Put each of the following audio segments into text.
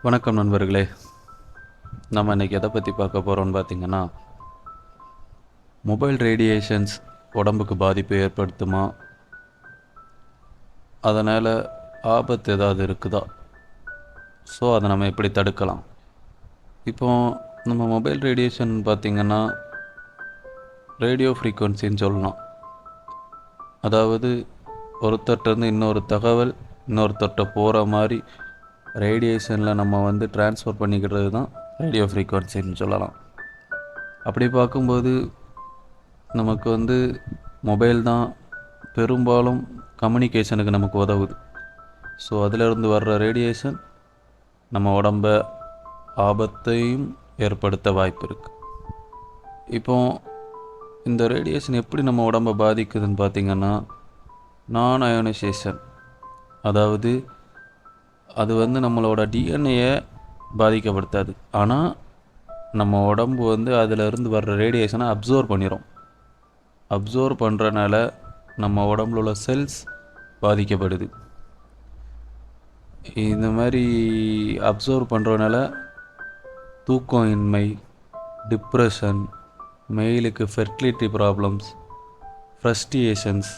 வணக்கம் நண்பர்களே. நம்ம இன்றைக்கி எதை பற்றி பார்க்க போகிறோம்னு பார்த்திங்கன்னா, மொபைல் ரேடியேஷன்ஸ் உடம்புக்கு பாதிப்பு ஏற்படுத்துமா, அதனால் ஆபத்து ஏதாவது இருக்குதா, ஸோ அதை நம்ம எப்படி தடுக்கலாம். இப்போது நம்ம மொபைல் ரேடியேஷன் பார்த்திங்கன்னா ரேடியோ ஃப்ரீக்குவன்சின்னு சொல்லலாம். அதாவது ஒருத்தர்கிட்டருந்து இன்னொரு தகவல் இன்னொருத்தர்கிட்ட போகிற மாதிரி ரேடியேஷனில் நம்ம ட்ரான்ஸ்ஃபர் பண்ணிக்கிறது தான் ரேடியோ ஃப்ரீக்குவன்சின்னு சொல்லலாம். அப்படி பார்க்கும்போது நமக்கு மொபைல் தான் பெரும்பாலும் கம்யூனிகேஷனுக்கு நமக்கு உதவுது. ஸோ அதிலிருந்து வர்ற ரேடியேஷன் நம்ம உடம்ப ஆபத்தையும் ஏற்படுத்த வாய்ப்பு இருக்குது. இப்போ இந்த ரேடியேஷன் எப்படி நம்ம உடம்பை பாதிக்குதுன்னு பார்த்திங்கன்னா, நான் அயோனைசேஷன், அதாவது அது நம்மளோட டிஎன்ஏயை பாதிக்கப்படுத்தாது, ஆனால் நம்ம உடம்பு அதிலிருந்து வர்ற ரேடியேஷனை அப்சர்வ் பண்ணிடும். அப்சர்வ் பண்ணுறனால நம்ம உடம்புல உள்ள செல்ஸ் பாதிக்கப்படுது. இந்த மாதிரி அப்சர்வ் பண்ணுறதுனால தூக்கம் இன்மை, டிப்ரெஷன், மெயிலுக்கு ஃபெர்டிலிட்டி ப்ராப்ளம்ஸ், ஃப்ரஸ்ட்ரேஷன்ஸ்,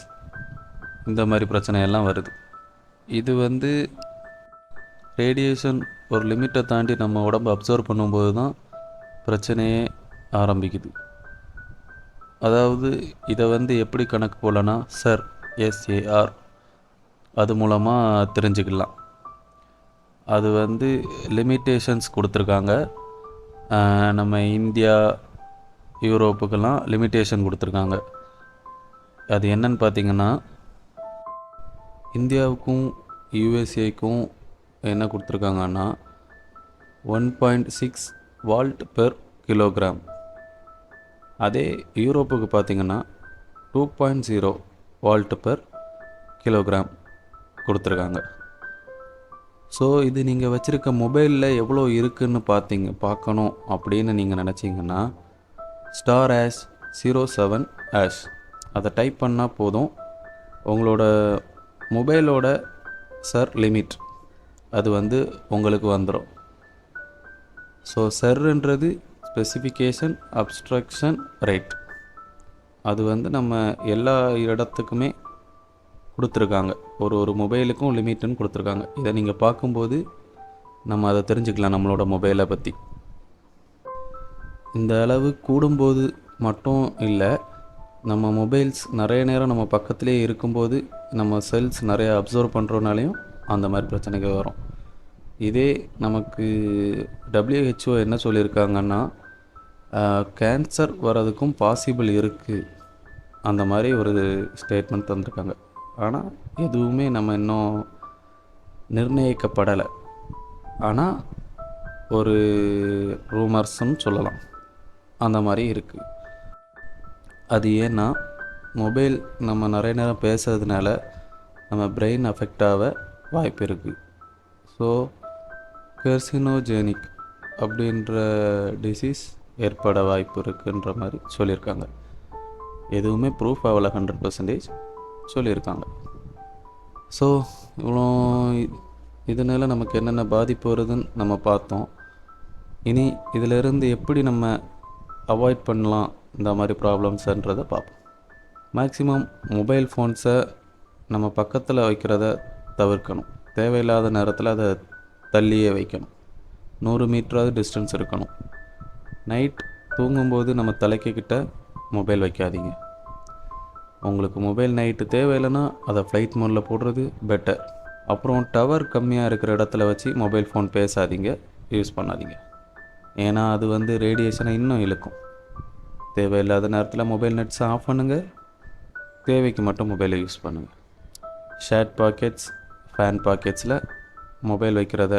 இந்த மாதிரி பிரச்சனையெல்லாம் வருது. இது ரேடியேஷன் ஒரு லிமிட்டை தாண்டி நம்ம உடம்பை அப்சர்வ் பண்ணும்போது தான் பிரச்சனையே ஆரம்பிக்குது. அதாவது இதை எப்படி கணக்கு போலனா SAR அது மூலமாக தெரிஞ்சுக்கலாம். அது லிமிட்டேஷன்ஸ் கொடுத்துருக்காங்க. நம்ம இந்தியா, யூரோப்புக்கெல்லாம் லிமிட்டேஷன் கொடுத்துருக்காங்க. அது என்னன்னு பார்த்திங்கன்னா, இந்தியாவுக்கும் யூஎஸ்ஏக்கும் என்ன கொடுத்துருக்காங்கன்னா 1.6 வால்ட் பெர் கிலோகிராம். அதே யூரோப்புக்கு பார்த்திங்கன்னா 2.0 வால்ட் பெர் கிலோகிராம் கொடுத்துருக்காங்க. ஸோ இது நீங்கள் வச்சுருக்க மொபைலில் எவ்வளோ இருக்குதுன்னு பார்க்கணும் அப்படின்னு நீங்கள் நினச்சிங்கன்னா *#07# அதை டைப் பண்ணால் போதும். உங்களோட மொபைலோட லிமிட் அது உங்களுக்கு வந்துடும். ஸோ SARன்றது ஸ்பெசிஃபிகேஷன் அப்ஸ்ட்ரக்ஷன் ரேட். அது நம்ம எல்லா இடத்துக்குமே கொடுத்துருக்காங்க. ஒரு மொபைலுக்கும் லிமிட்டுன்னு கொடுத்துருக்காங்க. இதை நீங்கள் பார்க்கும்போது நம்ம அதை தெரிஞ்சுக்கலாம் நம்மளோட மொபைலை பற்றி. இந்த அளவு கூடும்போது மட்டும் இல்லை, நம்ம மொபைல்ஸ் நிறைய நேரம் நம்ம பக்கத்துலேயே இருக்கும்போது நம்ம செல்ஸ் நிறைய அப்சர்வ் பண்ணுறதுனாலையும் அந்த மாதிரி பிரச்சனைகள் வரும். இதே நமக்கு WHO என்ன சொல்லியிருக்காங்கன்னா, கேன்சர் வர்றதுக்கும் பாசிபிள் இருக்குது, அந்த மாதிரி ஒரு ஸ்டேட்மெண்ட் தந்திருக்காங்க. ஆனால் எதுவுமே நம்ம இன்னும் நிர்ணயிக்கப்படலை. ஆனால் ஒரு ரூமர்ஸ்ன்னு சொல்லலாம், அந்த மாதிரி இருக்குது. அது ஏன்னா மொபைல் நம்ம நிறைய நேரம் பேசுறதுனால நம்ம பிரெயின் அஃபெக்ட் ஆக வாய்ப்பு இருக்குது. ஸோ கர்சினோஜெனிக் அப்படின்ற டிசீஸ் ஏற்பட வாய்ப்பு இருக்குன்ற மாதிரி சொல்லியிருக்காங்க. எதுவுமே ப்ரூஃப் ஆகலை, 100% சொல்லியிருக்காங்க. ஸோ இவ்வளோ இதனால் நமக்கு என்னென்ன பாதிப்பு வருதுன்னு நம்ம பார்த்தோம். இனி இதிலிருந்து எப்படி நம்ம அவாய்ட் பண்ணலாம் இந்த மாதிரி ப்ராப்ளம்ஸ்ன்றதை பார்ப்போம். மேக்ஸிமம் மொபைல் ஃபோன்ஸை நம்ம பக்கத்தில் வைக்கிறத தவிர்க்கணும். தேவையில்லாத நேரத்தில் அதை தள்ளியே வைக்கணும். 100 மீட்டராவது டிஸ்டன்ஸ் இருக்கணும். நைட் தூங்கும்போது நம்ம தலைக்கிட்ட மொபைல் வைக்காதீங்க. உங்களுக்கு மொபைல் நைட்டு தேவையில்லைன்னா அதை ஃப்ளைட் மோடில் போடுறது பெட்டர். அப்புறம் டவர் கம்மியாக இருக்கிற இடத்துல வச்சு மொபைல் ஃபோன் பேசாதீங்க, யூஸ் பண்ணாதீங்க. ஏன்னா அது ரேடியேஷனை இன்னும் இழுக்கும். தேவையில்லாத நேரத்தில் மொபைல் நெட்ஸை ஆஃப் பண்ணுங்கள், தேவைக்கு மட்டும் மொபைலை யூஸ் பண்ணுங்கள். ஷேர்ட் பாக்கெட்ஸ், ஃபேன் பாக்கெட்ஸில் மொபைல் வைக்கிறத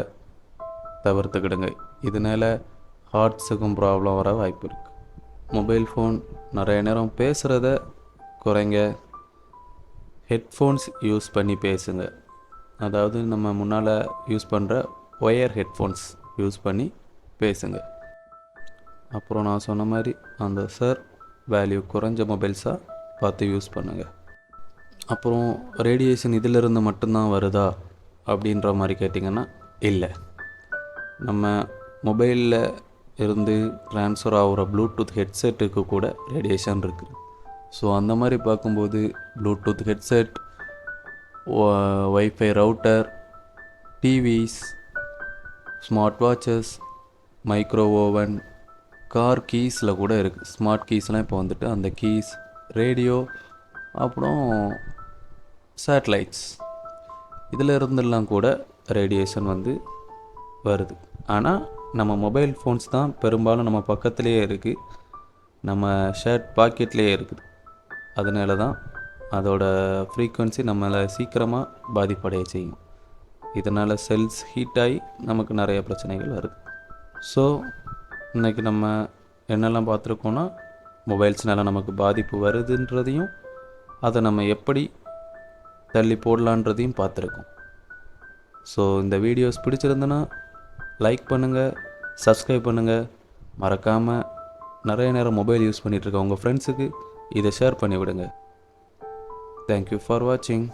தவிர்த்துக்கிடுங்க. இதனால் ஹார்ட்ஸுக்கும் ப்ராப்ளம் வர வாய்ப்பு இருக்குது. மொபைல் ஃபோன் நிறைய நேரம் பேசுகிறத குறைங்க. ஹெட்ஃபோன்ஸ் யூஸ் பண்ணி பேசுங்க. அதாவது நம்ம முன்னால் யூஸ் பண்ணுற ஒயர் ஹெட்ஃபோன்ஸ் யூஸ் பண்ணி பேசுங்க. அப்புறம் நான் சொன்ன மாதிரி அந்த வேல்யூ குறைஞ்ச மொபைல்ஸாக பார்த்து யூஸ் பண்ணுங்கள். அப்புறம் ரேடியேஷன் இதிலிருந்து மட்டும்தான் வருதா அப்படின்ற மாதிரி கேட்டிங்கன்னா இல்லை. நம்ம மொபைலில் இருந்து ட்ரான்ஸ்ஃபர் ஆகிற ப்ளூடூத் ஹெட்செட்டுக்கு கூட ரேடியேஷன் இருக்குது. ஸோ அந்த மாதிரி பார்க்கும்போது Bluetooth headset, wifi router, TVs, smart watches, micro oven, car கீஸில் கூட இருக்குது. ஸ்மார்ட் கீஸ்லாம் இப்போ வந்துட்டு அந்த கீஸ், ரேடியோ, அப்புறம் சேட்டலைட்ஸ், இதில் இருந்தெல்லாம் கூட ரேடியேஷன் வந்து வருது. ஆனால் நம்ம மொபைல் ஃபோன்ஸ் தான் பெரும்பாலும் நம்ம பக்கத்துலேயே இருக்குது, நம்ம ஷர்ட் பாக்கெட்லேயே இருக்குது. அதனால தான் அதோட ஃப்ரீக்குவென்சி நம்மளை சீக்கிரமாக பாதிப்படைய செய்யும். இதனால் செல்ஸ் ஹீட் ஆகி நமக்கு நிறைய பிரச்சனைகள் வருது. ஸோ இன்றைக்கி நம்ம என்னெல்லாம் பார்த்துருக்கோன்னா, மொபைல்ஸ்னால நமக்கு பாதிப்பு வருதுன்றதையும் அதை நம்ம எப்படி தள்ளி போடலான்றதையும் பார்த்துருக்கோம். ஸோ இந்த வீடியோஸ் பிடிச்சிருந்தனா லைக் பண்ணுங்கள், சப்ஸ்கிரைப் பண்ணுங்கள். மறக்காமல் நிறைய நேரம் மொபைல் யூஸ் பண்ணிகிட்ருக்க உங்கள் ஃப்ரெண்ட்ஸுக்கு இதை ஷேர் பண்ணி விடுங்க. தேங்க்யூ ஃபார் வாட்சிங்.